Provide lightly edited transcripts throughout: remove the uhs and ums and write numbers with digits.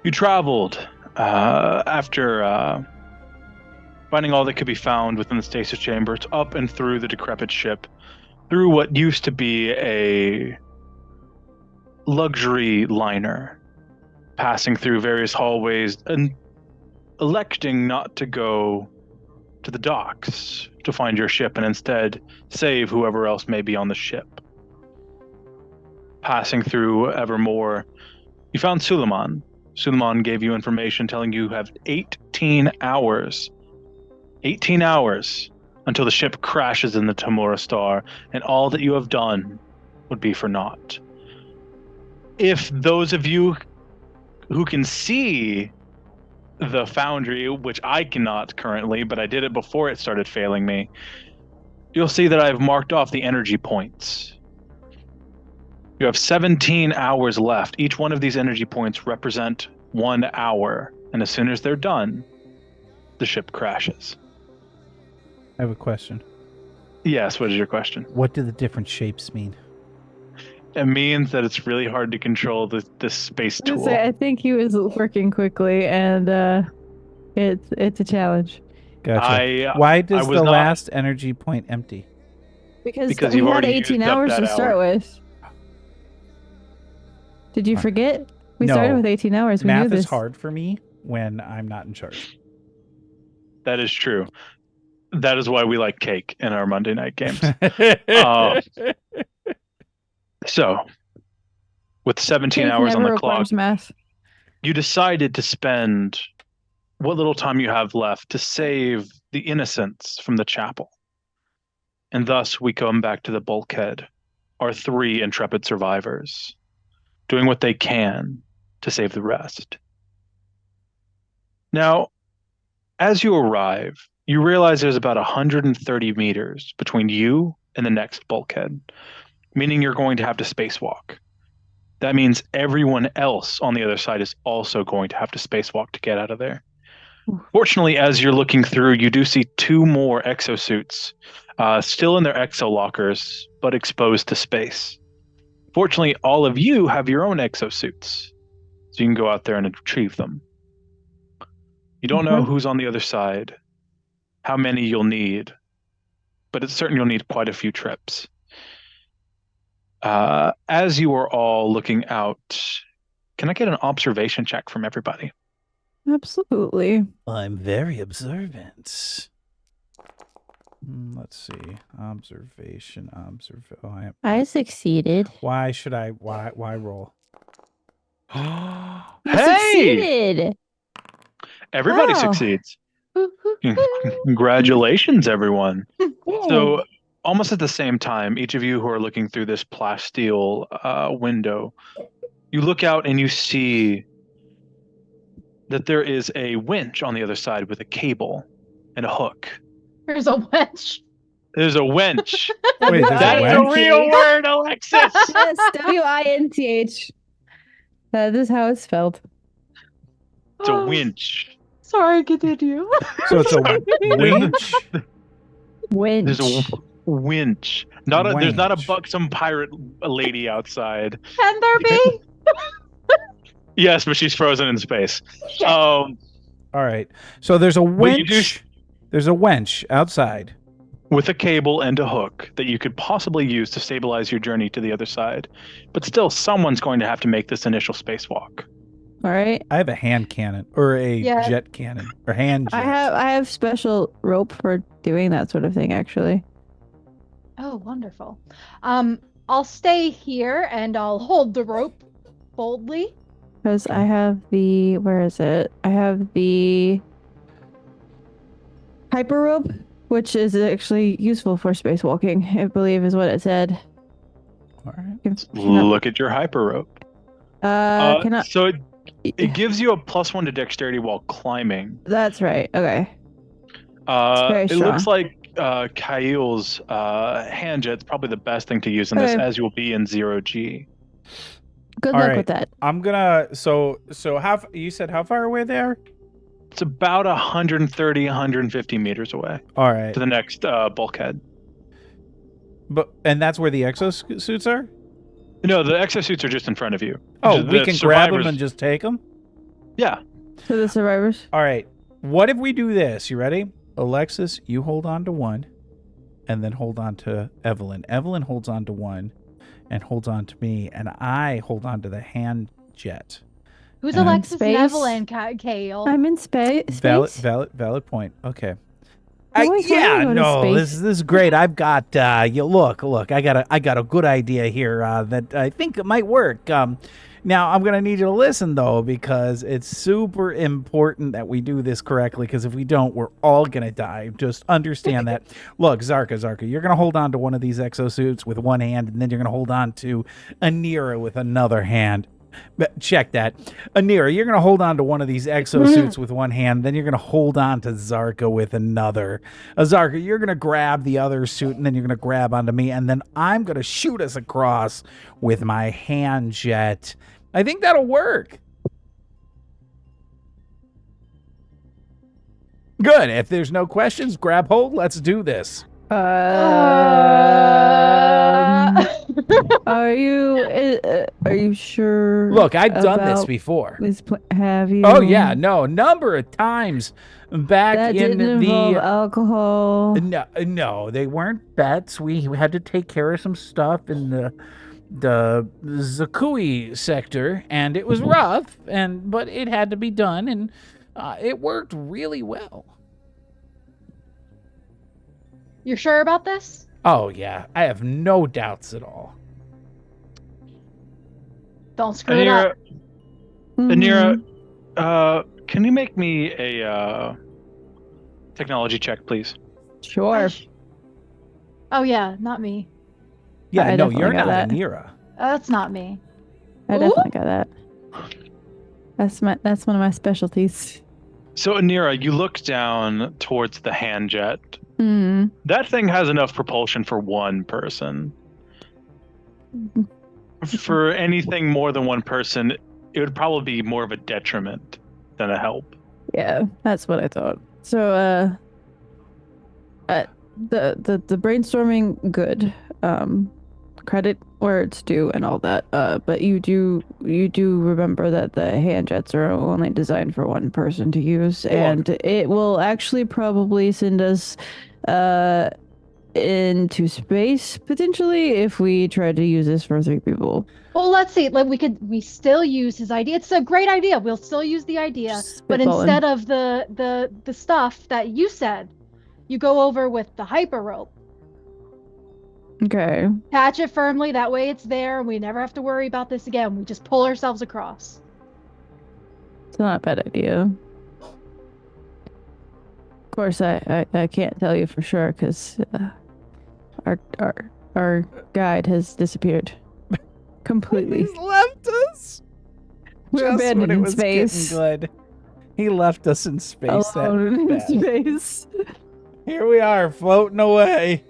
You traveled after finding all that could be found within the stasis chambers, up and through the decrepit ship, through what used to be a luxury liner, passing through various hallways and electing not to go to the docks to find your ship and instead save whoever else may be on the ship. Passing through ever more, you found Suleiman. Suleiman gave you information telling you have 18 hours. 18 hours until the ship crashes in the Tamura Star, and all that you have done would be for naught. If those of you who can see the foundry, which I cannot currently, but I did it before it started failing me, you'll see that I've marked off the energy points. You have 17 hours left. Each one of these energy points represent 1 hour, and as soon as they're done, the ship crashes. I have a question. Yes, what is your question? What do the different shapes mean? It means that it's really hard to control this space tool. I think he was working quickly, and it's a challenge. Gotcha. Why does the last energy point empty? Because we had 18 hours to start with. Did you forget? We started with 18 hours. We Math knew this. is hard for me when I'm not in charge. That is true. That is why we like cake in our Monday night games. So, with 17 hours on the clock, math. You decided to spend what little time you have left to save the innocents from the chapel. And thus we come back to the bulkhead, our 3 intrepid survivors, doing what they can to save the rest. Now, as you arrive, you realize there's about 130 meters between you and the next bulkhead, meaning you're going to have to spacewalk. That means everyone else on the other side is also going to have to spacewalk to get out of there. Fortunately, as you're looking through, you do see 2 more exosuits, still in their exolockers, but exposed to space. Fortunately, all of you have your own exosuits, so you can go out there and retrieve them. You don't know who's on the other side, how many you'll need, but it's certain you'll need quite a few trips. As you are all looking out, can I get an observation check from everybody? Absolutely. I'm very observant. Let's see. Observation. I succeeded. Why should I? Why roll? Succeeded. Everybody succeeds. Congratulations, everyone. So, almost at the same time, each of you who are looking through this plasteel window, you look out and you see that there is a winch on the other side with a cable and a hook. There's a winch. There's a winch. Wait, That's a real word, Alexis. Yes, W-I-N-T-H. That is how it's spelled. It's a winch. Sorry, continue. So it's a winch? Winch. There's a winch. There's not a buxom pirate lady outside. Can there be? Yes, but she's frozen in space. All right. So there's a winch. There's a winch outside with a cable and a hook that you could possibly use to stabilize your journey to the other side. But still, someone's going to have to make this initial spacewalk. All right. I have a hand cannon or a jet cannon or hand jet. I have special rope for doing that sort of thing, actually. Oh, wonderful. I'll stay here and I'll hold the rope boldly. Because I have the, where is it? I have the hyper rope, which is actually useful for spacewalking, I believe is what it said. All right. Look at your hyper rope. So it gives you a +1 to dexterity while climbing. That's right. Okay. It looks like Kail's hand jet's probably the best thing to use in this, as you'll be in 0G. Good luck with that. I'm gonna. So how you said how far away they are? It's about 130, 150 meters away. All right. To the next bulkhead. And that's where the exosuits are? No, the exosuits are just in front of you. Oh, we can grab them and just take them? Yeah. To the survivors. All right. What if we do this? You ready? Alexis, you hold on to one, and then hold on to Evelyn. Evelyn holds on to one, and holds on to me, and I hold on to the hand jet. Who's And Alexis and Space? Evelyn, Kale? I'm in space. Valid point. Okay. Always wanted to go to No, space. this is great. I've got look. I got a good idea here that I think it might work. Now I'm gonna need you to listen though, because it's super important that we do this correctly. Because if we don't, we're all gonna die. Just understand that. Look, Zarka, you're gonna hold on to one of these exosuits with one hand, and then you're gonna hold on to Anira with another hand. But check that. Anira, you're going to hold on to one of these exosuits with one hand, then you're going to hold on to Zarka with another. Zarka, you're going to grab the other suit, and then you're going to grab onto me, and then I'm going to shoot us across with my hand jet. I think that'll work. Good. If there's no questions, grab hold. Let's do this. Are you sure? Look, I've done this about before. Have you? Oh yeah, no, number of times back That in didn't involve alcohol. No, they weren't bets. We had to take care of some stuff in the Zakui sector, and it was rough, but it had to be done, and it worked really well. You're sure about this? Oh yeah, I have no doubts at all. Don't screw it up. Anira, can you make me a technology check, please? Sure. Oh yeah, not me. Yeah, I no, definitely you're got not that. Anira. That's not me. I definitely got that. That's one of my specialties. So Anira, you look down towards the hand jet. Hmm. That thing has enough propulsion for one person. For anything more than one person, it would probably be more of a detriment than a help. Yeah, that's what I thought. So, the brainstorming, good. Credit where it's due and all that. But you do remember that the hand jets are only designed for one person to use, and it will actually probably send us, into space potentially if we try to use this for 3 people. Well, let's see. Like we still use his idea. It's a great idea. We'll still use the idea, but instead of the stuff that you said, you go over with the hyper rope. Okay. Attach it firmly. That way it's there. We never have to worry about this again. We just pull ourselves across. It's not a bad idea. Of course, I can't tell you for sure because our guide has disappeared completely. He's left us. We're Just abandoned when it in was space. getting good. He left us in space. Alone in That bad. space. Here we are, floating away.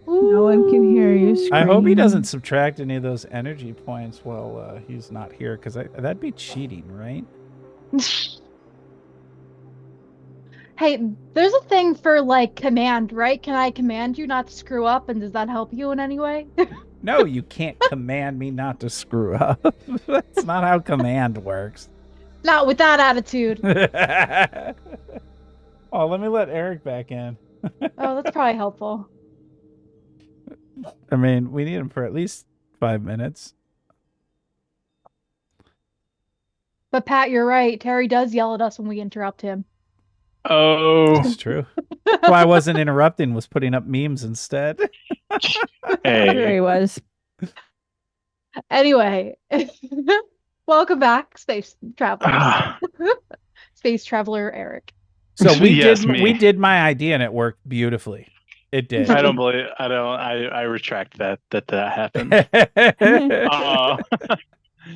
No one can hear you scream. I hope he doesn't subtract any of those energy points while he's not here, because that'd be cheating, right? Hey, there's a thing for like command, right? Can I command you not to screw up, and does that help you in any way? No, you can't command me not to screw up. That's not how command works. Not with that attitude. Oh, let me let Eric back in. Oh, that's probably helpful. I mean, we need him for at least 5 minutes. But Pat, you're right. Terry does yell at us when we interrupt him. Oh, It's true. Why I wasn't interrupting, was putting up memes instead. There hey. he was. Anyway, welcome back, space travelers. Ah, Space traveler Eric. So Yes, me. we did my idea and it worked beautifully. It did. I don't believe. I retract that happened.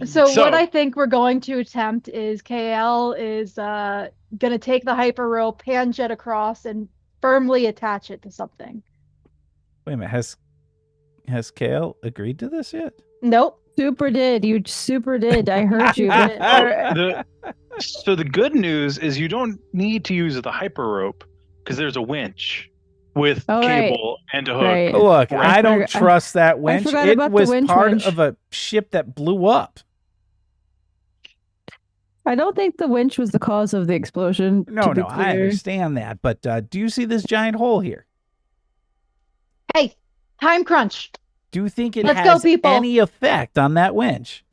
So So- what I think we're going to attempt is KL is gonna take the hyper rope, hand jet across, and firmly attach it to something. Wait a minute, has Kale agreed to this yet? Nope. Super did. You super did. I heard you. So the good news is you don't need to use the hyper rope because there's a winch with cable and a hook. Right. Look, I I don't forgot- trust that winch. forgot It about the was winch part winch. of a ship that blew up. I don't think the winch was the cause of the explosion. No, I understand that. But do you see this giant hole here? Hey, time crunch. Do you think it Let's has go, people. any effect on that winch?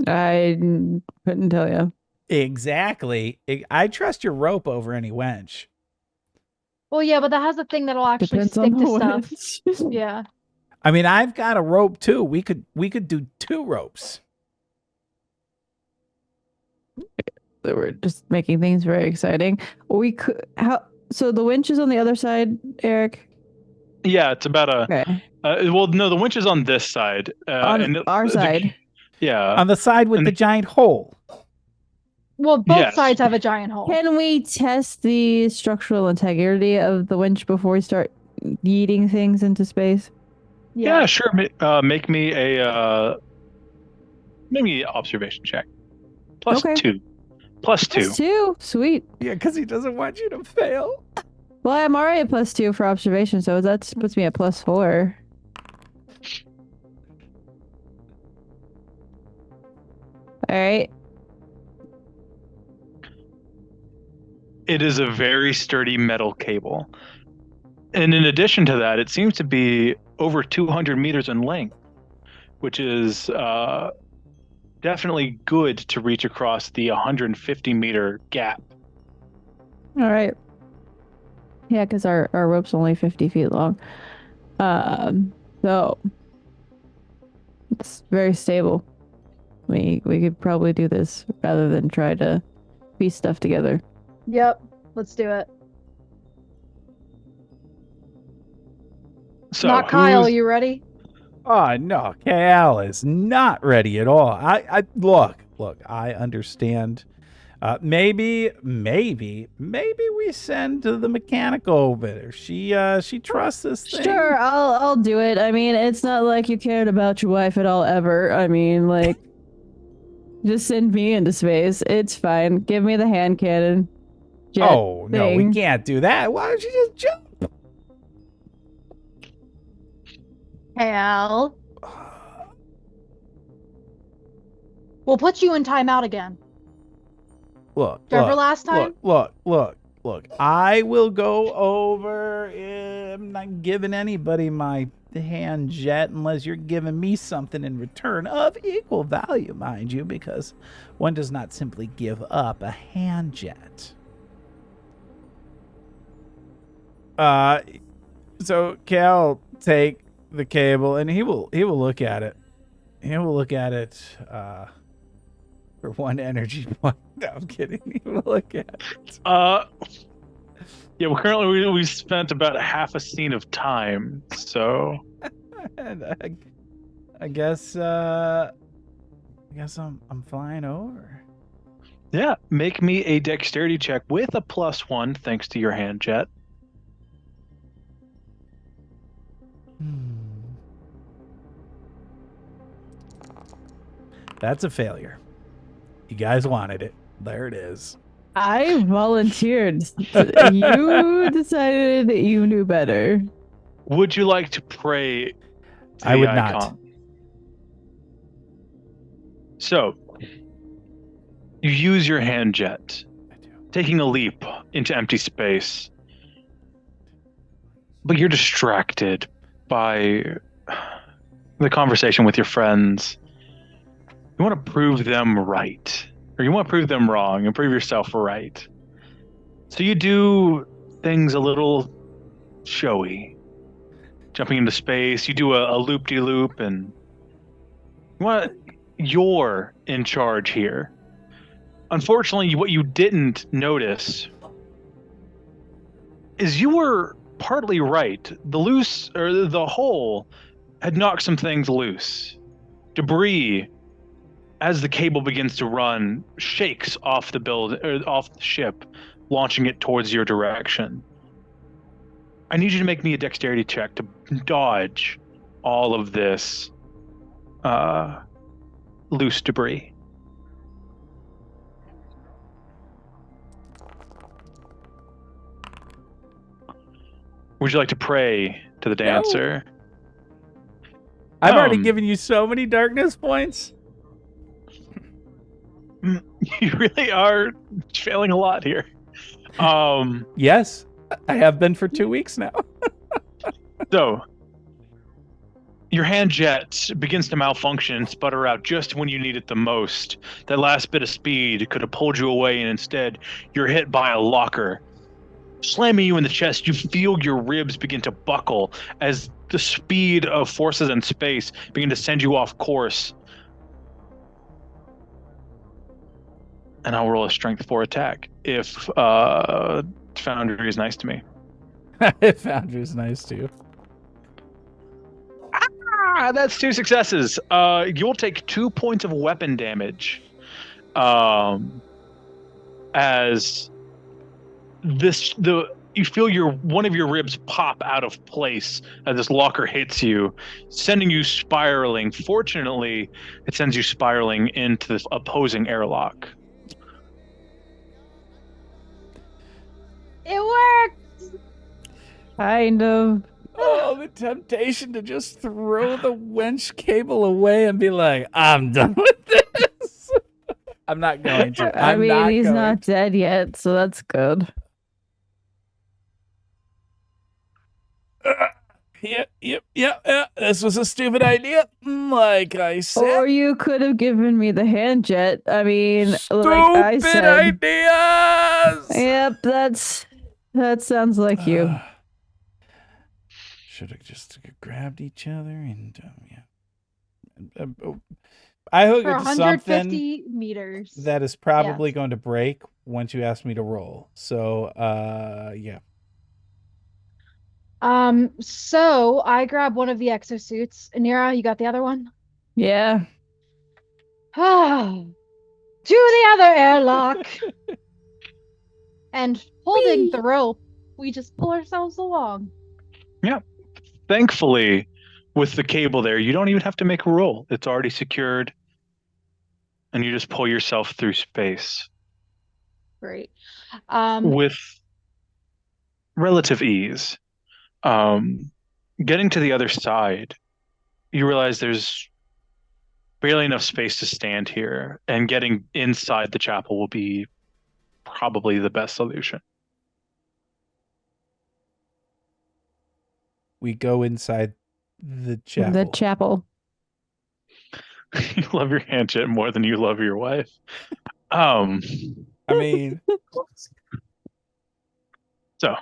I couldn't tell you. Exactly. I trust your rope over any winch. Well, yeah, but that has a thing that'll actually Depends stick on to the stuff. winch. Yeah. I mean, I've got a rope too. We could do 2 ropes. They were just making things very exciting. We could so the winch is on the other side, Eric? Yeah, it's about a. Okay. Well, no, the winch is on this side. On our side. Yeah. On the side with the giant hole. Well, both Yes. sides have a giant hole. Can we test the structural integrity of the winch before we start yeeting things into space? Yeah, sure. Make me a maybe observation check. Plus Okay. 2. Plus 2. +2? Sweet. Yeah, because he doesn't want you to fail. Well, I'm already at +2 for observation, so that puts me at +4. All right. It is a very sturdy metal cable. And in addition to that, it seems to be over 200 meters in length, which is definitely good to reach across the 150-meter gap. All right. Yeah, because our rope's only 50 feet long. So it's very stable. We could probably do this rather than try to piece stuff together. Yep. Let's do it. So Not Kyle, you ready? Oh no, Cal is not ready at all. I look. I understand. Maybe we send the mechanic over there. She trusts this thing. Sure, I'll do it. I mean, it's not like you cared about your wife at all ever. I mean, like, just send me into space. It's fine. Give me the hand cannon. No, we can't do that. Why don't you just jump? Hal. We'll put you in timeout again. Look. Remember last time? Look. I will go over. I'm not giving anybody my hand jet unless you're giving me something in return of equal value, mind you, because one does not simply give up a hand jet. So Cal take the cable and he will look at it. He will look at it for 1 energy point. No, I'm kidding. He will look at it. Yeah, well, currently we spent about half a scene of time, so. And I guess I'm flying over. Yeah, make me a dexterity check with a +1 thanks to your hand jet. That's a failure. You guys wanted it. There it is. I volunteered. You decided that you knew better. Would you like to pray to I the would icon? not. So, you use your hand jet, taking a leap into empty space, but you're distracted by the conversation with your friends. You want to prove them right, or you want to prove them wrong and prove yourself right. So you do things a little showy. Jumping into space, you do a loop-de-loop, and you're in charge here. Unfortunately, what you didn't notice is you were partly right. The hole had knocked some things loose. Debris, as the cable begins to run, shakes off off the ship, launching it towards your direction. I need you to make me a dexterity check to dodge all of this loose debris. Would you like to pray to the dancer? I've already given you so many darkness points. You really are failing a lot here. Yes, I have been for 2 weeks now. So your hand jet begins to malfunction and sputter out just when you need it the most. That last bit of speed could have pulled you away, and instead you're hit by a locker. Slamming you in the chest, you feel your ribs begin to buckle as the speed of forces in space begin to send you off course. And I'll roll a strength 4 attack if Foundry is nice to me. Foundry's nice too. That's 2 successes. You'll take 2 points of weapon damage. As you feel one of your ribs pop out of place as this locker hits you, sending you spiraling. Fortunately, it sends you spiraling into this opposing airlock. It worked. Kind of. Oh, the temptation to just throw the winch cable away and be like, I'm done with this. I'm not going to. I mean, he's not dead yet, so that's good. Yeah. This was a stupid idea. Like I said. Or you could have given me the hand jet. I mean, Stupid like I said. ideas! Yep, that sounds like you. Should have just grabbed each other and yeah. I hook For it to 150 something meters. that is probably going to break once you ask me to roll. So, yeah. So I grab one of the exosuits. Anira, you got the other one? Yeah. To the other airlock. And holding the rope, we just pull ourselves along. Yeah. Thankfully, with the cable there, you don't even have to make a roll. It's already secured. And you just pull yourself through space. Great. With relative ease. Getting to the other side, you realize there's barely enough space to stand here, and getting inside the chapel will be probably the best solution. We go inside the chapel. The chapel. You love your handjet more than you love your wife. I mean, so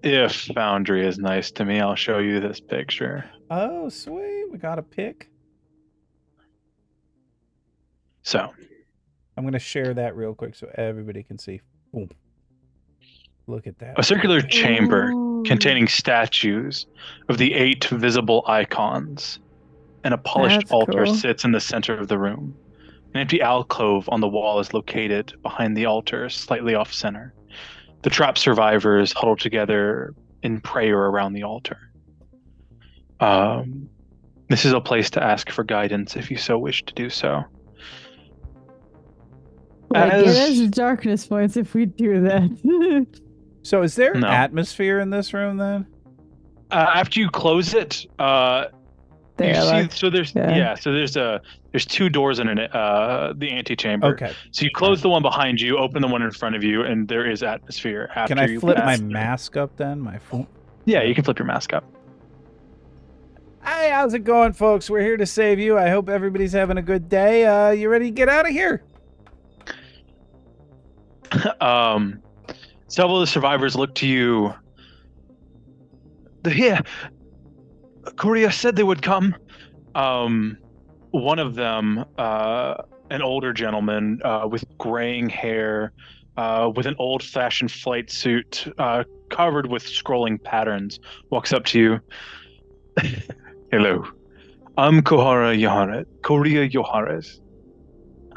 if Foundry is nice to me, I'll show you this picture. Oh, sweet. We got a pic. So I'm going to share that real quick so everybody can see. Boom. Look at that. A circular chamber Ooh. containing statues of the 8 visible icons. And a polished That's altar cool. sits in the center of the room. An empty alcove on the wall is located behind the altar, slightly off center. The trapped survivors huddle together in prayer around the altar. This is a place to ask for guidance if you so wish to do so. Like, it has darkness points if we do that. So is there No. atmosphere in this room then? After you close it, There, you see, like, so there's there's 2 doors in the antechamber. Okay. So you close the one behind you, open the one in front of you, and there is atmosphere. After Can I you flip my pass. mask up then? Yeah, you can flip your mask up. Hey, how's it going, folks? We're here to save you. I hope everybody's having a good day. You ready to get out of here? Several of the survivors look to you. They're here. Coriolis said they would come. One of them, an older gentleman with graying hair, with an old-fashioned flight suit covered with scrolling patterns, walks up to you. Hello, I'm Koria Yohares.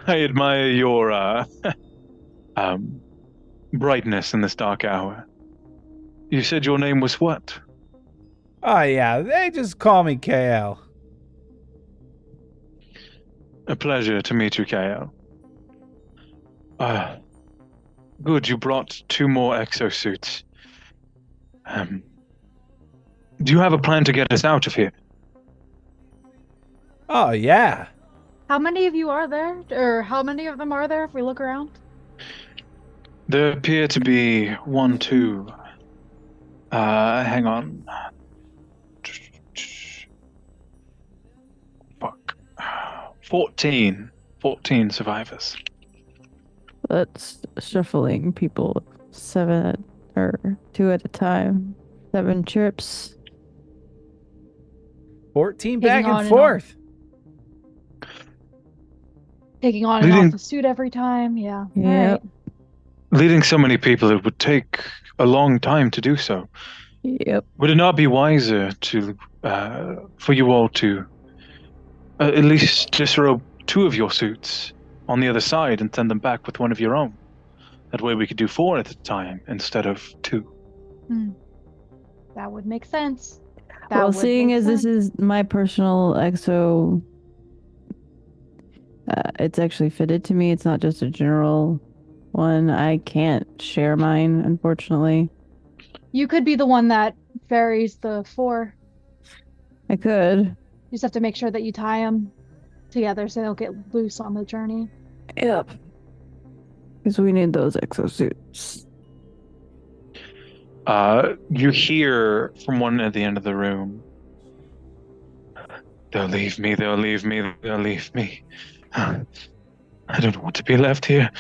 I admire your brightness in this dark hour. You said your name was what? Oh, yeah. They just call me KL. A pleasure to meet you, KL. Good, you brought 2 more exosuits. Do you have a plan to get us out of here? Oh yeah. How many of you are there? Or how many of them are there if we look around? There appear to be one, two. Hang on. Fuck. 14. 14 survivors. That's shuffling people 2 at a time. 7 trips. 14 Taking back and on and on. forth. Taking on and Leading- off the suit every time. Yeah. Yep. All right. Leading so many people, it would take a long time to do so. Yep. Would it not be wiser for you all to at least disrobe 2 of your suits on the other side and send them back with one of your own? That way we could do 4 at a time instead of 2. That would make sense. Well, seeing as this is my personal exo, it's actually fitted to me. It's not just a general one. I can't share mine, unfortunately. You could be the one that ferries the 4. I could. You just have to make sure that you tie them together so they don't get loose on the journey. Yep. Because we need those exosuits. You hear from one at the end of the room. They'll leave me, they'll leave me, they'll leave me. I don't want to be left here.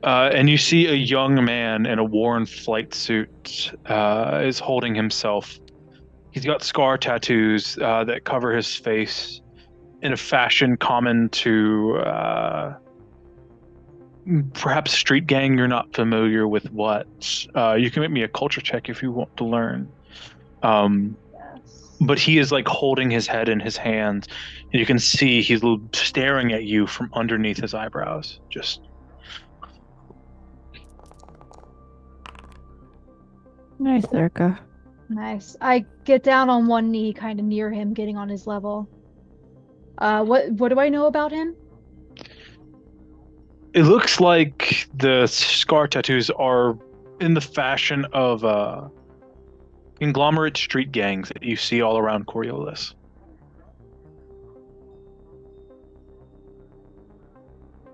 And you see a young man in a worn flight suit is holding himself. He's got scar tattoos that cover his face in a fashion common to perhaps street gang. You're not familiar with what. You can make me a culture check if you want to learn. But he is like holding his head in his hands, and you can see he's staring at you from underneath his eyebrows. Just Nice, Erica. Nice. I get down on one knee, kind of near him, getting on his level. What do I know about him? it looks like the scar tattoos are in the fashion of conglomerate street gangs that you see all around Coriolis.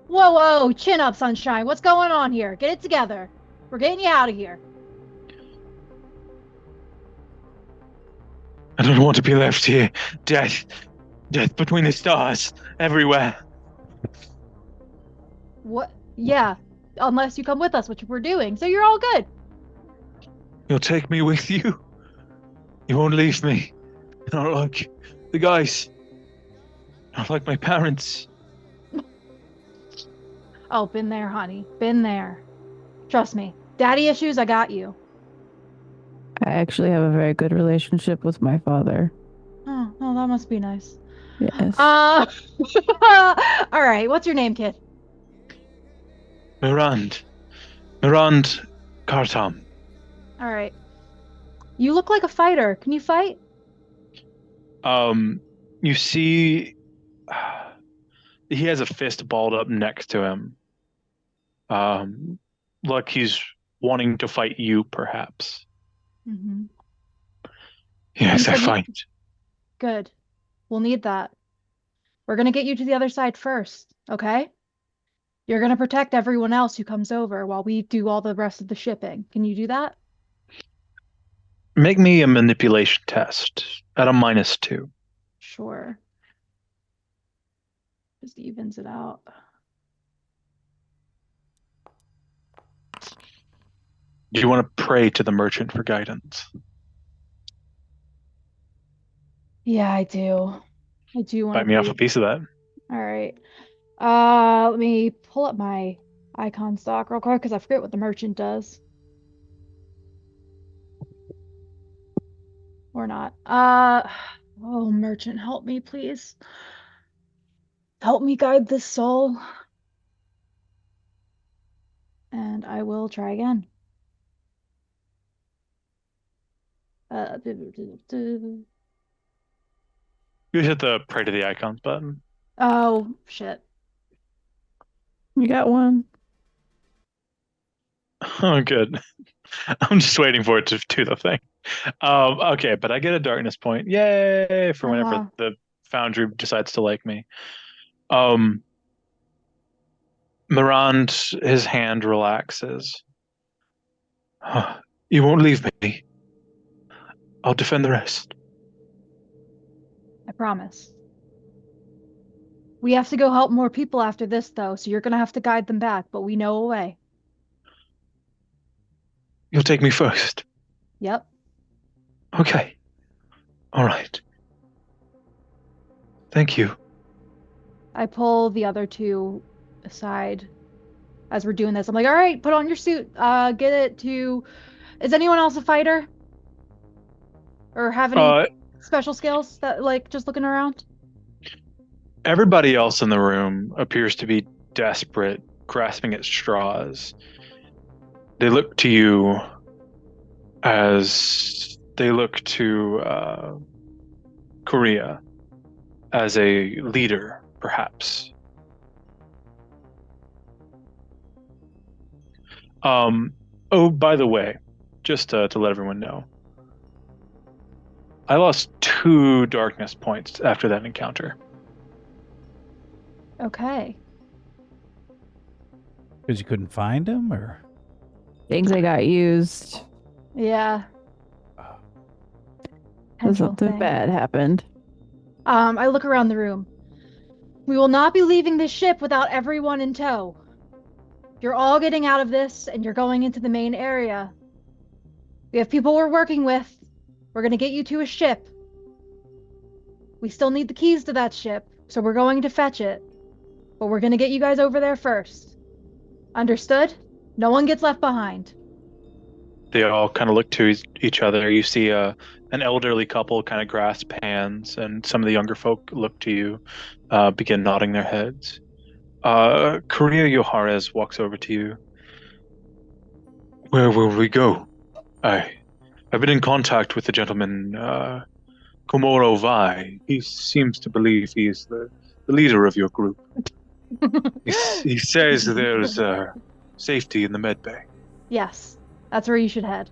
Whoa, chin up, Sunshine. What's going on here? Get it together. We're getting you out of here. I don't want to be left here. Death between the stars, everywhere. What? Yeah, unless you come with us, which we're doing. So you're all good. You'll take me with you? You won't leave me? Not like the guys. Not like my parents. Oh, been there, honey. Been there. Trust me. Daddy issues, I got you. I actually have a very good relationship with my father. Oh, that must be nice. Yes. All right. What's your name, kid? Mirand Kartam. All right. You look like a fighter. Can you fight? You see, he has a fist balled up next to him. Like he's wanting to fight you, perhaps. Mm-hmm. Yes, I fight. Good. We'll need that. We're gonna get you to the other side first, okay? You're gonna protect everyone else who comes over while we do all the rest of the shipping. Can you do that? Make me a manipulation test at a -2. Sure. Just evens it out. Do you want to pray to the merchant for guidance? Yeah, I do. I do want Bite me off a piece of that. All right. Let me pull up my icon stock real quick because I forget what the merchant does. Or not. Oh, merchant, help me, please. Help me guide this soul. And I will try again. You hit the pray to the icons button. Oh, shit. You got one. Oh, good. I'm just waiting for it to do the thing. Okay, but I get a darkness point. Yay! For whenever the Foundry decides to like me. Mirand, his hand relaxes. You won't leave me. I'll defend the rest. I promise. We have to go help more people after this, though, so you're gonna have to guide them back, but we know a way. You'll take me first. Yep. Okay. All right. Thank you. I pull the other two aside as we're doing this. I'm like, all right, put on your suit. Get it to... Is anyone else a fighter? Or have any special skills that, like, just looking around? Everybody else in the room appears to be desperate, grasping at straws. They look to you as they look to Korea as a leader, perhaps. Oh, by the way, just to let everyone know, I lost 2 darkness points after that encounter. Okay. Because you couldn't find him, or Things that got used. Yeah. Something bad happened. I look around the room. We will not be leaving this ship without everyone in tow. You're all getting out of this, and you're going into the main area. We have people we're working with. We're going to get you to a ship. We still need the keys to that ship, so we're going to fetch it. But we're going to get you guys over there first. Understood? No one gets left behind. They all kind of look to each other. You see an elderly couple kind of grasp hands, and some of the younger folk look to you, begin nodding their heads. Korea Yohares walks over to you. Where will we go? I've been in contact with the gentleman, Komoro Vai. He seems to believe he's the leader of your group. He says there's safety in the med bay. Yes, that's where you should head.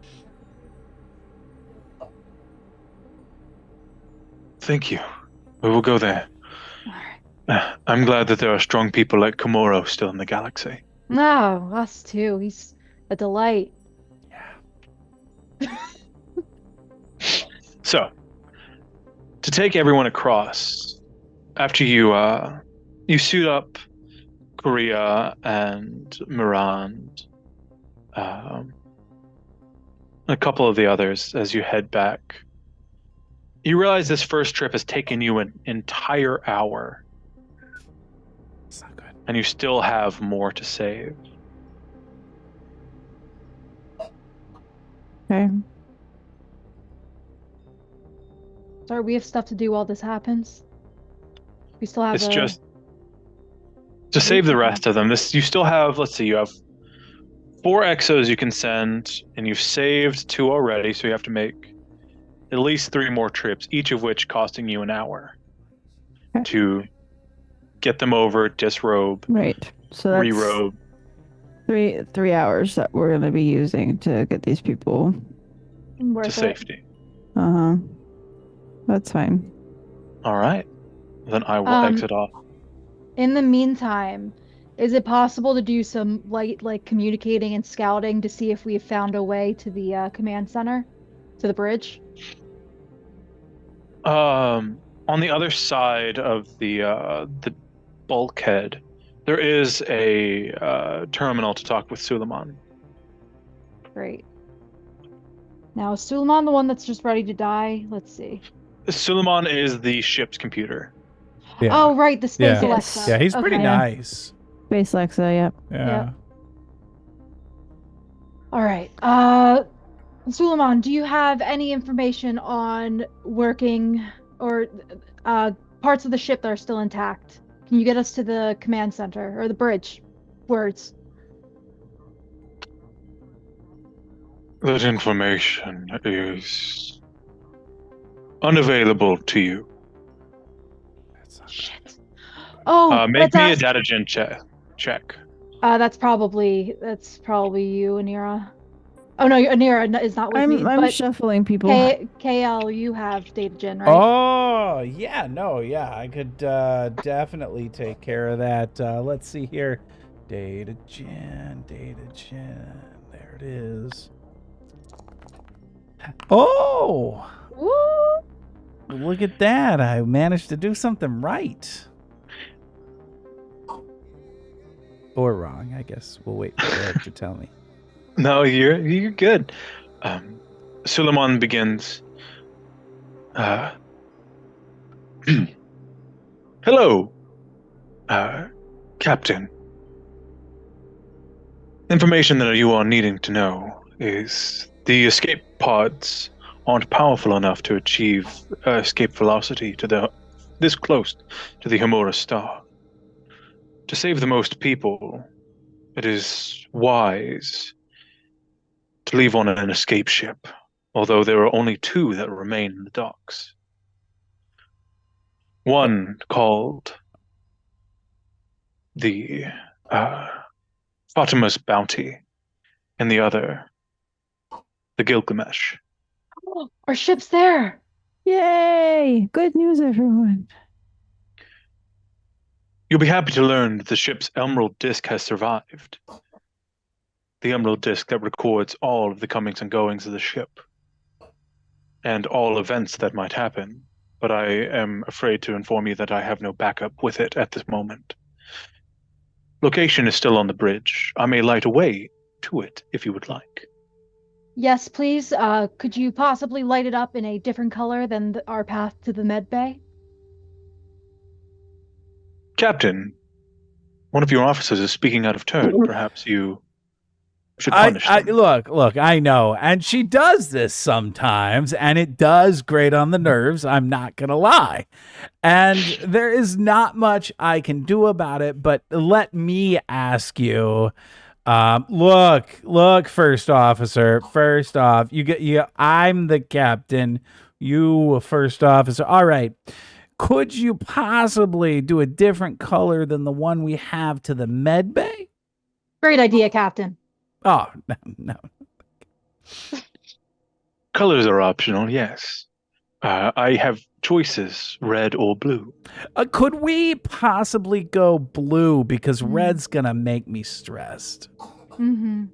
Thank you. We will go there. I'm glad that there are strong people like Komoro still in the galaxy. No, us too. He's a delight. Yeah. So, to take everyone across, after you suit up Korea and Mirand, a couple of the others as you head back, you realize this first trip has taken you an entire hour. it's not good. And you still have more to save. Okay. Sorry, we have stuff to do while this happens. We still have It's just to save the rest of them. You still have, let's see, you have 4 exos you can send, and you've saved 2 already, so you have to make at least 3 more trips, each of which costing you an hour to get them over, disrobe, Right. So that's re-robe. 3 hours that we're going to be using to get these people to safety. That's fine. All right. Then I will exit off. In the meantime, is it possible to do some light, like, communicating and scouting to see if we have found a way to the command center, to the bridge? On the other side of the bulkhead, there is a terminal to talk with Suleiman. Great. Now, is Suleiman the one that's just ready to die? Let's see. Suleiman is the ship's computer. Yeah. Oh, right, the space Yeah. Alexa. Yeah, he's pretty Okay. nice. Space Lexa, yep. Yeah. All right. Suleiman, do you have any information on working or parts of the ship that are still intact? Can you get us to the command center or the bridge? Words. That information is unavailable to you. Shit. Oh, make me a datagen check. That's probably you, Anira. Oh no, Anira is not with me. I'm But shuffling people. KL, you have data gen, right? Oh, yeah, no, yeah, I could definitely take care of that. Let's see here. Data gen. There it is. Oh, Woo! look at that. I managed to do something right. Or wrong, I guess. We'll wait for Eric to tell me. No, you're good. Suleiman begins. Hello, Captain. Information that you are needing to know is the escape pods aren't powerful enough to achieve escape velocity to this close to the Hamura star. To save the most people, it is wise to leave on an escape ship, although there are only 2 that remain in the docks. One called the Fatima's Bounty, and the other, the Gilgamesh. Our ship's there. Yay! Good news, everyone. You'll be happy to learn that the ship's emerald disk has survived. The emerald disk that records all of the comings and goings of the ship, and all events that might happen, but I am afraid to inform you that I have no backup with it at this moment. Location is still on the bridge. I may light a way to it if you would like. Yes, please. Could you possibly light it up in a different color than our path to the med bay? Captain, one of your officers is speaking out of turn. Perhaps you should punish them. Look, I know. And she does this sometimes, and it does grate on the nerves. I'm not going to lie. And there is not much I can do about it, but let me ask you. Look, first officer. First off, I'm the captain. You, first officer. All right. Could you possibly do a different color than the one we have to the med bay? Great idea, Captain. Oh, no. Colors are optional, yes. I have choices, red or blue. Could we possibly go blue, because red's gonna make me stressed? Mm-hmm.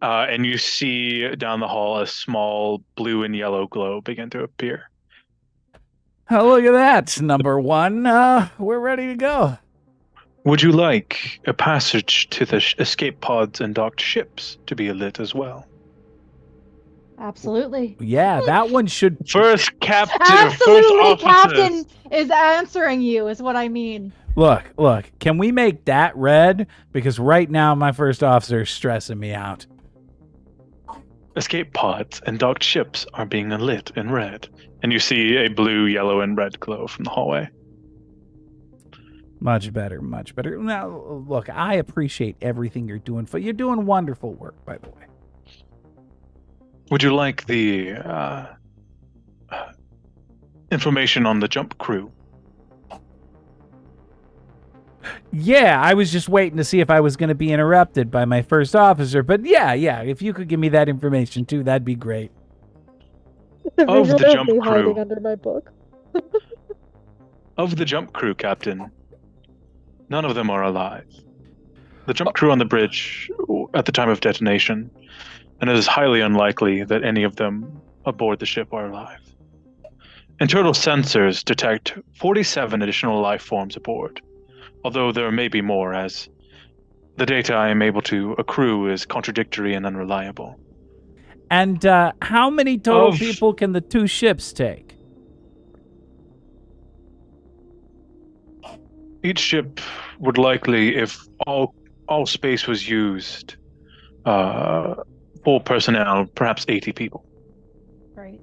And you see down the hall a small blue and yellow glow begin to appear. Oh, look at that, number 1. We're ready to go. Would you like a passage to the escape pods and docked ships to be lit as well? Absolutely. Yeah, that one should... First captain, Absolutely, first officers. Captain is answering you, is what I mean. Look, can we make that red? Because right now my first officer is stressing me out. Escape pods and docked ships are being lit in red. And you see a blue, yellow, and red glow from the hallway. Much better, much better. Now, look, I appreciate everything you're doing. You're doing wonderful work, by the way. Would you like the information on the jump crew? Yeah, I was just waiting to see if I was going to be interrupted by my first officer. But yeah, if you could give me that information too, that'd be great. Of the jump crew. Hiding under my book. Of the jump crew, Captain, none of them are alive. The jump crew on the bridge at the time of detonation, and it is highly unlikely that any of them aboard the ship are alive. Internal sensors detect 47 additional life forms aboard, although there may be more, as the data I am able to accrue is contradictory and unreliable. And how many total people can the 2 ships take? Each ship would likely, if all space was used, full personnel, perhaps 80 people. Right.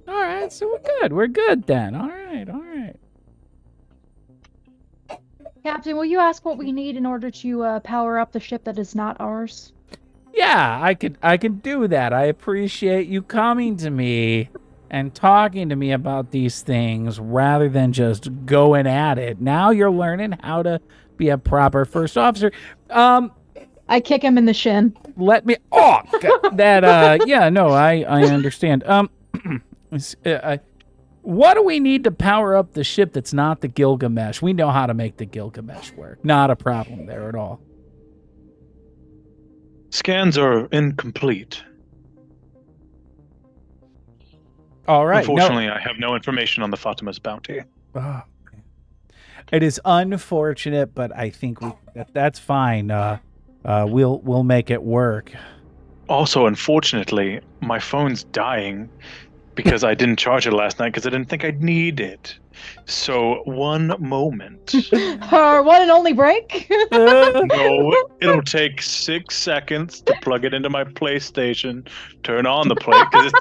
All right, so we're good then. All right. Captain, will you ask what we need in order to power up the ship that is not ours? Yeah, I could do that. I appreciate you coming to me and talking to me about these things rather than just going at it. Now you're learning how to be a proper first officer. I kick him in the shin. Let me. Oh, God, that. Yeah, no, I understand. What do we need to power up the ship that's not the Gilgamesh? We know how to make the Gilgamesh work. Not a problem there at all. Scans are incomplete. All right. Unfortunately, I have no information on the Fatima's bounty. No. It is unfortunate, but I think that's fine. We'll make it work. Also, unfortunately, my phone's dying because I didn't charge it last night because I didn't think I'd need it. So, one moment. Our one and only break. No, it'll take 6 seconds to plug it into my PlayStation, turn on the play, because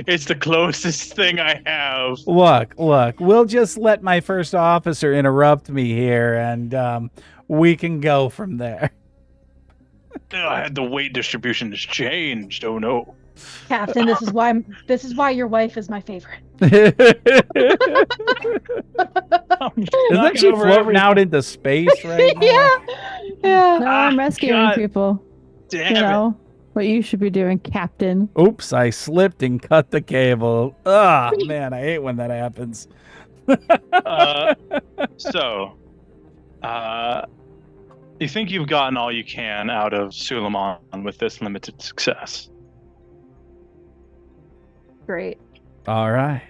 it's the closest thing I have. Look, we'll just let my first officer interrupt me here, and we can go from there. The weight distribution has changed. Oh no. Captain, this is why your wife is my favorite. Isn't she floating out into space right now? Yeah. No, I'm rescuing God people. Damn You know what you should be doing, Captain. Oops, I slipped and cut the cable. Ah, man, I hate when that happens. So, you think you've gotten all you can out of Suleiman with this limited success? Great. All right.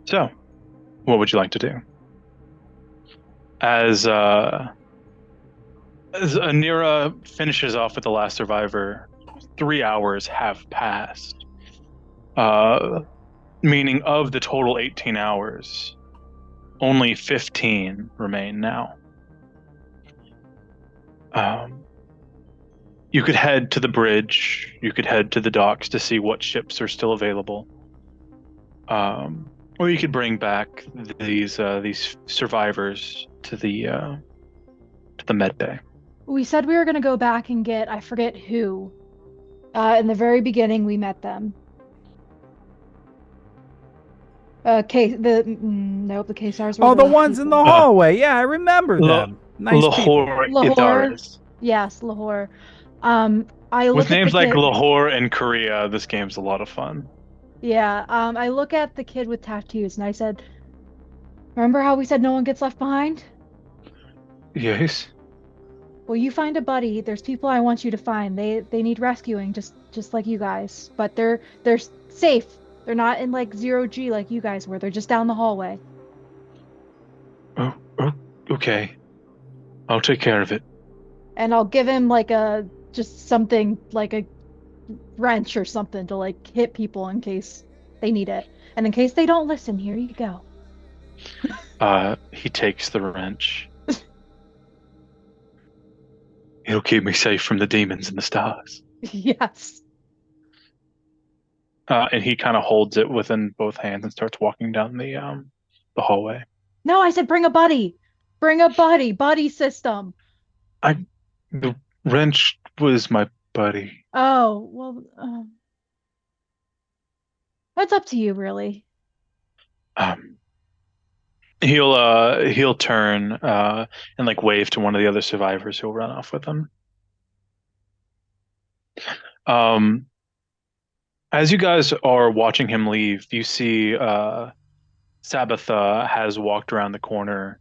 So, what would you like to do? As Anira finishes off with the last survivor, 3 hours have passed. Meaning of the total 18 hours, only 15 remain now. You could head to the bridge. You could head to the docks to see what ships are still available. Or you could bring back these survivors to the med bay. We said we were going to go back and get, I forget who. In the very beginning, we met them. The Kesars were Oh, the ones in people. the hallway. Yeah, I remember them. Nice people. Lahore Lahore. Idaris. Yes, Lahore. I look With at the names like kid- Lahore and Korea, this game's a lot of fun. Yeah, I look at the kid with tattoos and I said, remember how we said no one gets left behind? Yes. Well, you find a buddy. There's people I want you to find. They need rescuing, just like you guys. But they're safe. They're not in like 0G like you guys were. They're just down the hallway. Oh, okay. I'll take care of it. And I'll give him like just something like a wrench or something to like hit people in case they need it. And in case they don't listen, here you go. He takes the wrench. It'll keep me safe from the demons and the stars. Yes. And he kind of holds it within both hands and starts walking down the hallway. No, I said bring a buddy. Bring a buddy. Buddy system. The wrench was my buddy. Oh, well, that's up to you, really. He'll turn and like wave to one of the other survivors who'll run off with him. As you guys are watching him leave, you see Sabbatha has walked around the corner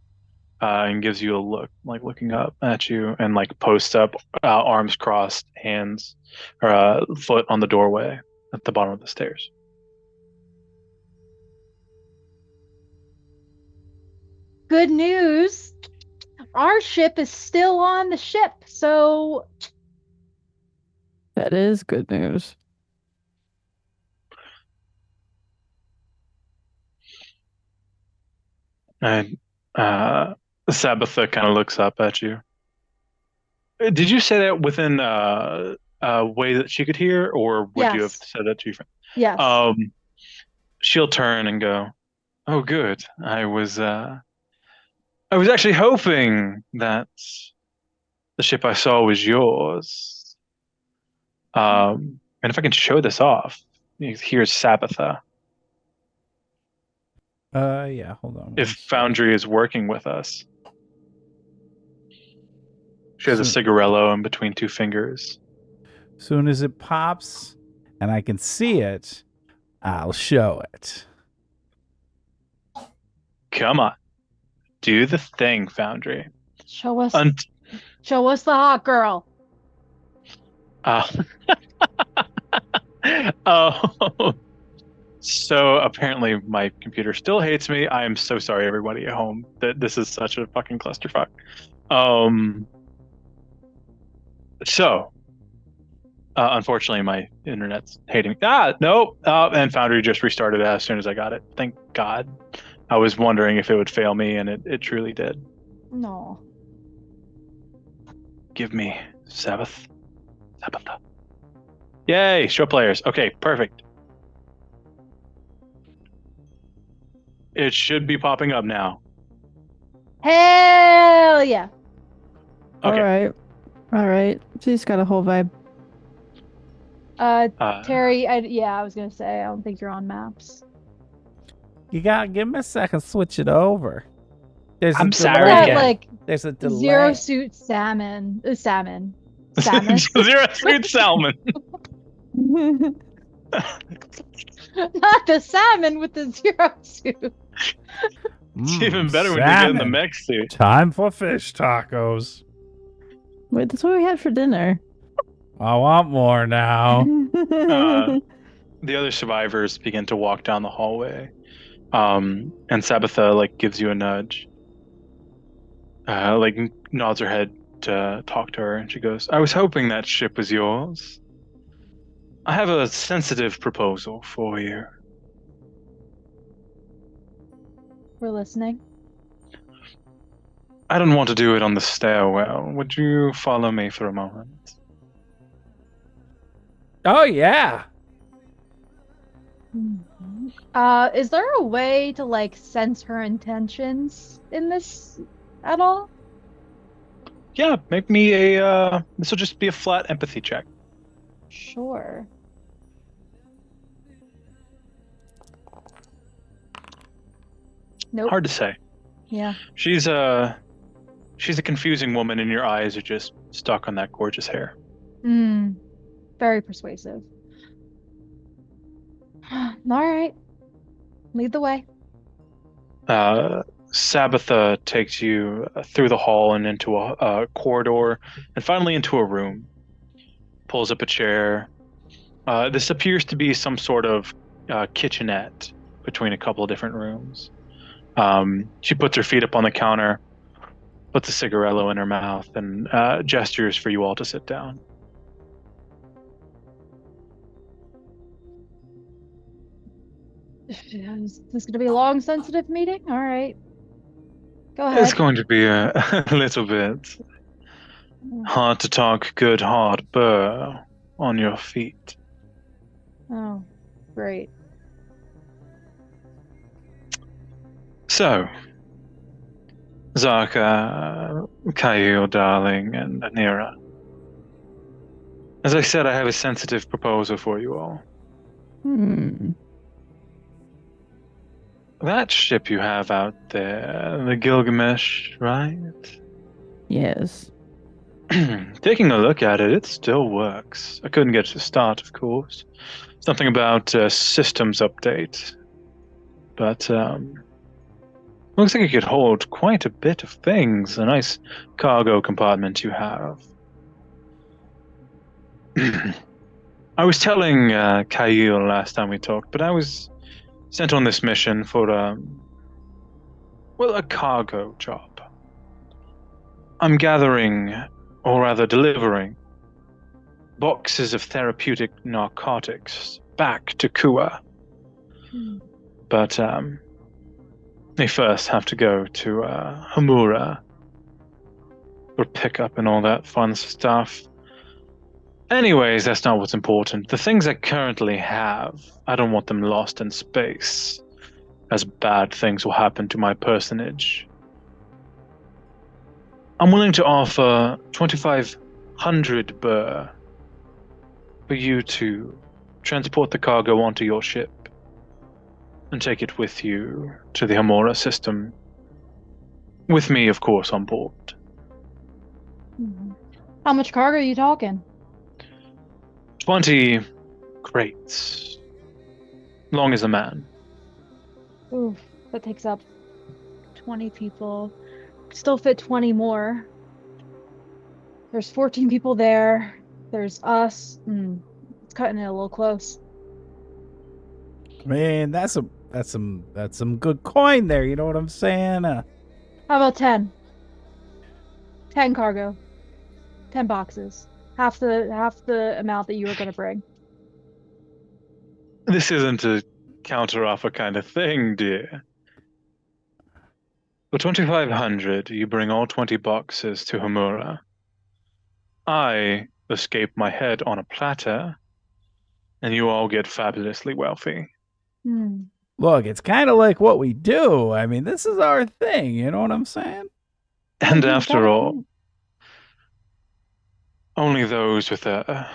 and gives you a look, like looking up at you, and like posts up, arms crossed, hands or foot on the doorway at the bottom of the stairs. Good news. Our ship is still on the ship, so That is good news. And Sabbatha kind of looks up at you. Did you say that within a way that she could hear, or would you have Yes. said that to your friend? yes. She'll turn and go, "Oh, good. I was actually hoping that the ship I saw was yours. And if I can show this off, here's Sabbatha. Yeah, hold on. If Foundry is working with us." She has a So- cigarello in between two fingers. Soon as it pops and I can see it, I'll show it. Come on. Do the thing, Foundry. Show us Unt- the hot girl. uh, oh. So apparently my computer still hates me. I am so sorry, everybody at home, that this is such a fucking clusterfuck. So unfortunately, my internet's hating me. Nope. And Foundry just restarted as soon as I got it. Thank God. I was wondering if it would fail me, and it truly did. No. Give me Sabbath. Sabbatha. Yay, show players. Okay, perfect. It should be popping up now. Hell yeah. Okay. All right. She's got a whole vibe. Terry, I was gonna say, I don't think you're on maps. You gotta give me a second, switch it over. There's I'm a sorry. delay. Yeah. Like There's a delay. zero suit salmon. Salmon. Zero suit salmon. Not the salmon with the zero suit. It's even better when you get in the salmon. mech suit. Time for fish tacos. Wait, that's what we had for dinner. I want more now. The other survivors begin to walk down the hallway. And Sabbatha gives you a nudge. Nods her head to talk to her, and she goes, I was hoping that ship was yours. I have a sensitive proposal for you. We're listening. I don't want to do it on the stairwell. Would you follow me for a moment? Oh yeah. Is there a way to sense her intentions in this at all? Yeah, make me a this will just be a flat empathy check. Sure. Nope. Hard to say. Yeah. She's a confusing woman, and your eyes are just stuck on that gorgeous hair. Very persuasive. All right. Lead the way. Sabbatha takes you through the hall and into a corridor, and finally into a room. Pulls up a chair. This appears to be some sort of kitchenette between a couple of different rooms. She puts her feet up on the counter, puts a cigarello in her mouth, and gestures for you all to sit down. Is this going to be a long, sensitive meeting? All right. Go ahead. It's going to be a little bit hard to talk good hard burr on your feet. Oh, great. So, Zarka, Kyle, darling, and Anira. As I said, I have a sensitive proposal for you all. That ship you have out there, the Gilgamesh, right? Yes. Taking a look at it, it still works. I couldn't get it to start, of course. Something about systems update. But looks like it could hold quite a bit of things. A nice cargo compartment you have. I was telling Kyle last time we talked, but I was sent on this mission for a cargo job. I'm gathering, or rather delivering, boxes of therapeutic narcotics back to Kua. But they first have to go to Hamura for pickup and all that fun stuff. Anyways, that's not what's important. The things I currently have, I don't want them lost in space, as bad things will happen to my personage. I'm willing to offer 2,500 burr for you to transport the cargo onto your ship and take it with you to the Hamura system, with me, of course, on board. How much cargo are you talking? 20 crates. Long as a man. Oof, that takes up 20 people. Still fit 20 more. There's 14 people there. There's us. It's cutting it a little close. Man, that's some good coin there. You know what I'm saying? How about 10? 10 cargo. 10 boxes. Half the amount that you were gonna bring. This isn't a counteroffer kind of thing, dear. For 2,500, you bring all 20 boxes to Hamura. I escape my head on a platter, and you all get fabulously wealthy. Look, it's kind of like what we do. I mean, this is our thing. You know what I'm saying? And after all, only those with a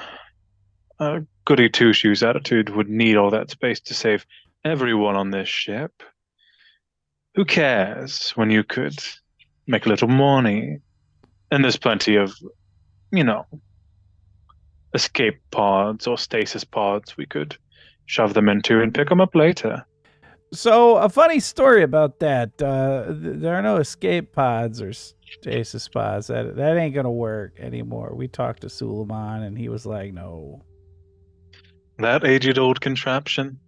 goody two-shoes attitude would need all that space to save everyone on this ship. Who cares when you could make a little money? And there's plenty of, you know, escape pods or stasis pods we could shove them into and pick them up later. So, a funny story about that. There are no escape pods or stasis pods. That ain't going to work anymore. We talked to Suleiman, and he was like, no. That aged old contraption?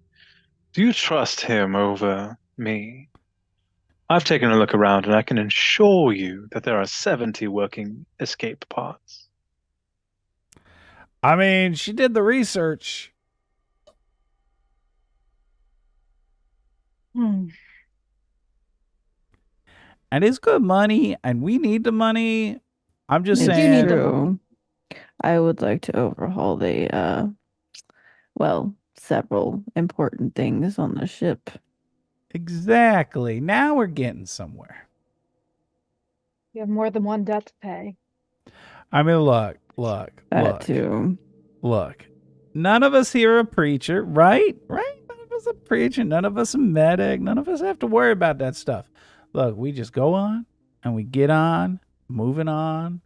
Do you trust him over me? I've taken a look around, and I can assure you that there are 70 working escape pods. I mean, she did the research. And it's good money, and we need the money. I'm just It's saying. true. I would like to overhaul the, several important things on the ship. Exactly. Now we're getting somewhere. You have more than one debt to pay. I mean, look. That too. Look. None of us here are a preacher, right? Right? None of us a preacher. None of us a medic. None of us have to worry about that stuff. Look, we just go on and we get on, moving on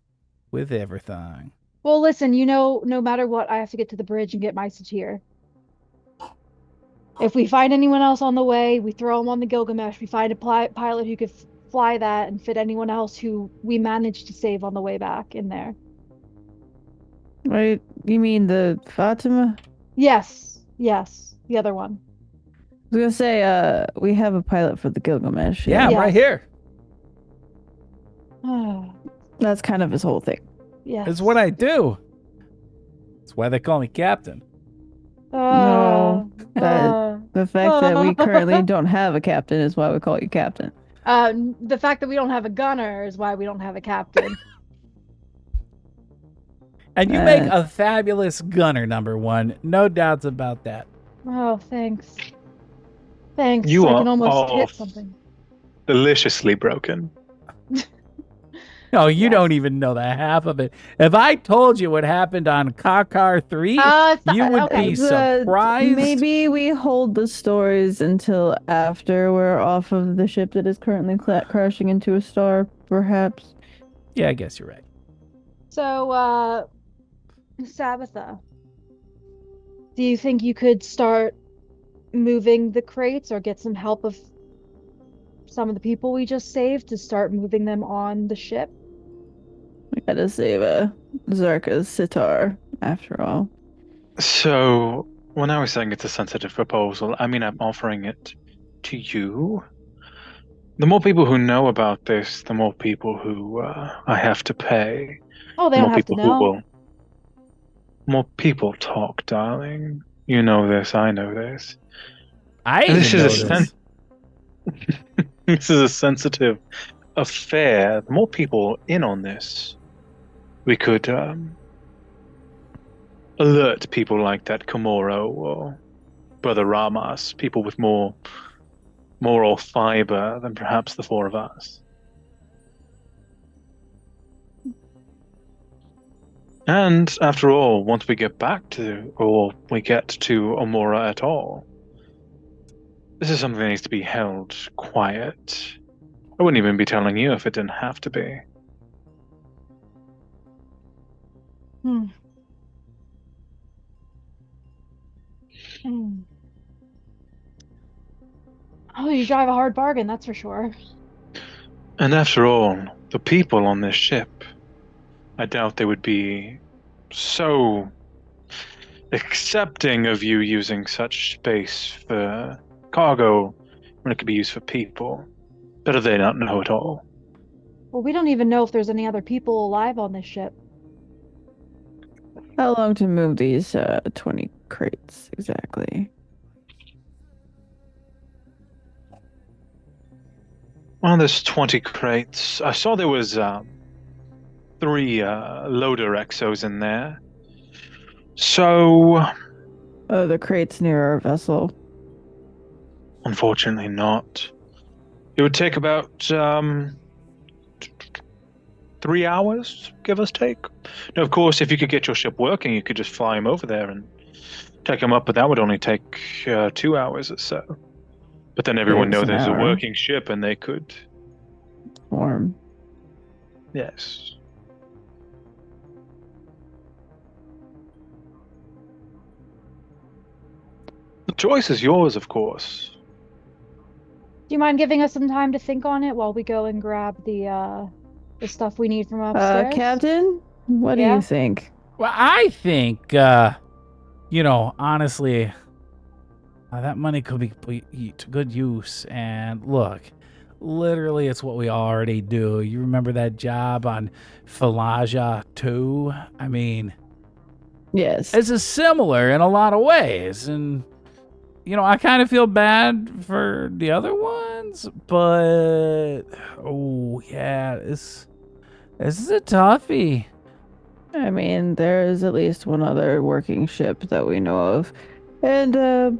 with everything. Well, listen, no matter what, I have to get to the bridge and get my satyr. If we find anyone else on the way, we throw them on the Gilgamesh. We find a pilot who could fly that and fit anyone else who we managed to save on the way back in there. Wait, you mean the Fatima? Yes, the other one. I was gonna say, we have a pilot for the Gilgamesh. Yeah, Yes. right here. That's kind of his whole thing. Yes. It's what I do. That's why they call me captain. No, the fact that we currently don't have a captain is why we call you captain. The fact that we don't have a gunner is why we don't have a captain. And you make a fabulous gunner, number one. No doubts about that. Oh, thanks. Thanks. You I are can almost all hit something. Deliciously broken. No, you don't even know the half of it. If I told you what happened on Kakar 3, you would be surprised. Maybe we hold the stories until after we're off of the ship that is currently crashing into a star, perhaps. Yeah, I guess you're right. So, Sabitha, do you think you could start moving the crates or get some help of some of the people we just saved to start moving them on the ship? We gotta save Zarka's sitar, after all. So, when I was saying it's a sensitive proposal, I mean I'm offering it to you. The more people who know about this, the more people who I have to pay. Oh, they The don't more have to people who know. will. More people talk, darling. You know this, I know this. This This is a sensitive affair. The more people in on this, we could alert people like that Komoro or Brother Ramas, people with more moral fiber than perhaps the four of us. And after all, once we get back to, or we get to Omora at all, this is something that needs to be held quiet. I wouldn't even be telling you if it didn't have to be. Hmm. Hmm. Oh, you drive a hard bargain, that's for sure. And after all, the people on this ship, I doubt they would be so accepting of you using such space for cargo when it could be used for people. Better they not know at all. Well, we don't even know if there's any other people alive on this ship. How long to move these 20 crates exactly? Well, there's 20 crates. I saw there was 3 loader exos in there. So, Oh, the crates near our vessel. unfortunately not. It would take about 3 hours, give or take. Now, of course, if you could get your ship working, you could just fly him over there and take him up, but that would only take 2 hours or so. But then everyone Saves knows an there's a hour. working ship and they could. Warm. Yes. The choice is yours, of course. Do you mind giving us some time to think on it while we go and grab the stuff we need from upstairs? Captain, what do Yeah? you think? Well, I think, honestly, that money could be put to good use. And look, literally, it's what we already do. You remember that job on Falaja 2? I mean, Yes. it's a similar in a lot of ways. And, I kind of feel bad for the other ones, but, oh, yeah, this is a toughie. I mean, there's at least one other working ship that we know of. And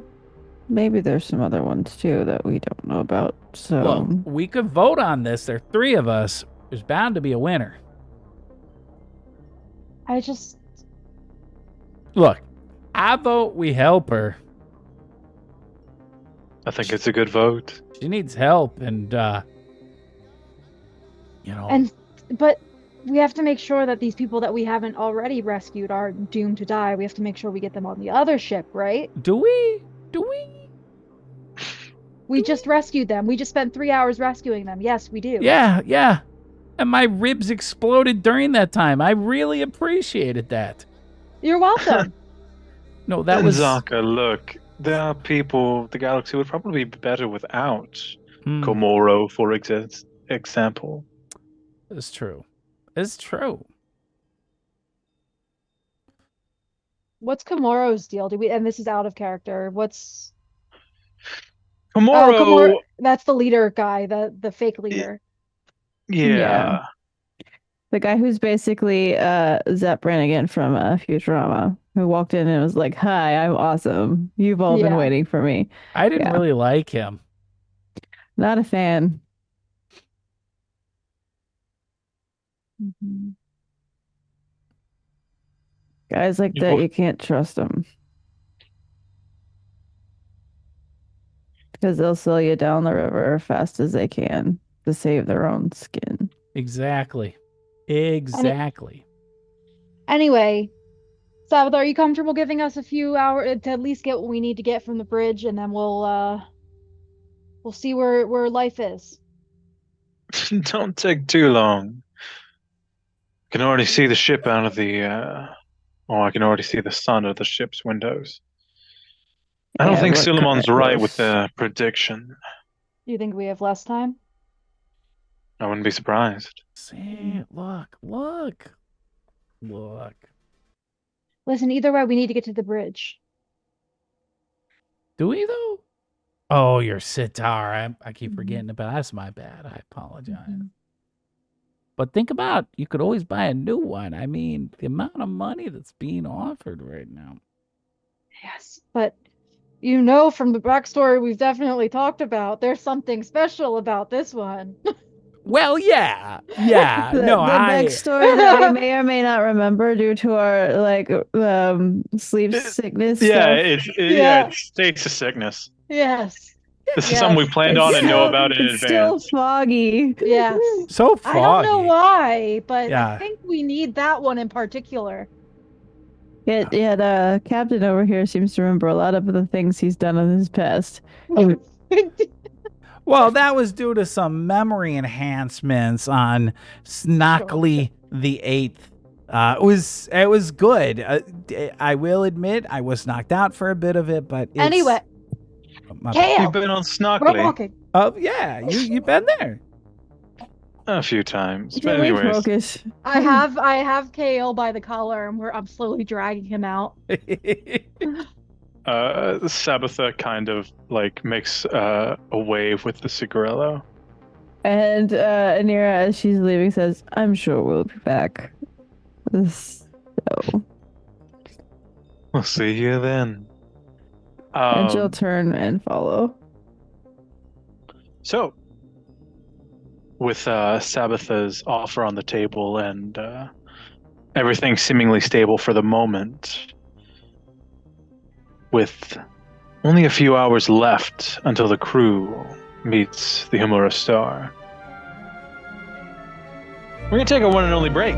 maybe there's some other ones too that we don't know about. So Look, we could vote on this. There are 3 of us. There's bound to be a winner. I just... Look, I vote we help her. I think it's a good vote. She needs help, and But we have to make sure that these people that we haven't already rescued are doomed to die. We have to make sure we get them on the other ship, right? do we? We just rescued them. We just spent 3 hours rescuing them. Yes, we do. Yeah. And my ribs exploded during that time. I really appreciated that. You're welcome. No, that was Zaka, look, there are people the galaxy would probably be better without. Hmm, Komoro, for example. it's true. It's true. What's Komoro's deal? And this is out of character. What's... Komoro, Oh, Komoro, that's the leader guy, the fake leader. yeah. the guy who's basically Zep Brannigan from Futurama, who walked in and was like, "Hi, I'm awesome. You've all been Yeah. waiting for me." I didn't Yeah. really like him. Not a fan. Mhm. Guys like that, you can't trust them. Because they'll sell you down the river as fast as they can to save their own skin. Exactly. Anyway, Sabbath, are you comfortable giving us a few hours to at least get what we need to get from the bridge, and then we'll see where life is. Don't take too long. I can already see the ship out of the, I can already see the sun out of the ship's windows. I don't Yeah, think we're Suleiman's kinda right with close. the prediction. Do you think we have less time? I wouldn't be surprised. See, look. Listen, either way, we need to get to the bridge. Do we though? Oh, your sitar. I keep Mhm. forgetting about. That's my bad. I apologize. Mhm. But think about, you could always buy a new one. I mean, the amount of money that's being offered right now. Yes, but from the backstory we've definitely talked about, there's something special about this one. Well, yeah. The I backstory that we may or may not remember due to our sleep sickness Yeah, stuff. it's stasis sickness. Yes. This is Yes. something we planned on and know about in It's still advance. foggy. Yes. so I don't know foggy. why, but Yeah. I think we need that one in particular. Yet, Captain over here seems to remember a lot of the things he's done in his past. Well, that was due to some memory enhancements on Snockly the Eighth. It was good. I will admit I was knocked out for a bit of it, but Anyway, my- Kale, You've been on we're Snockley walking. oh yeah, you've been there. a few times. But Get away, anyways, Crocus. I have Kale by the collar, and I'm slowly dragging him out. Sabitha kind of like makes a wave with the cigarillo. And Anira, as she's leaving, says, "I'm sure we'll be back." So, We'll see you then. and she'll turn and follow. So, with Sabitha's offer on the table and everything seemingly stable for the moment, with only a few hours left until the crew meets the Humura Star, we're going to take a one and only break.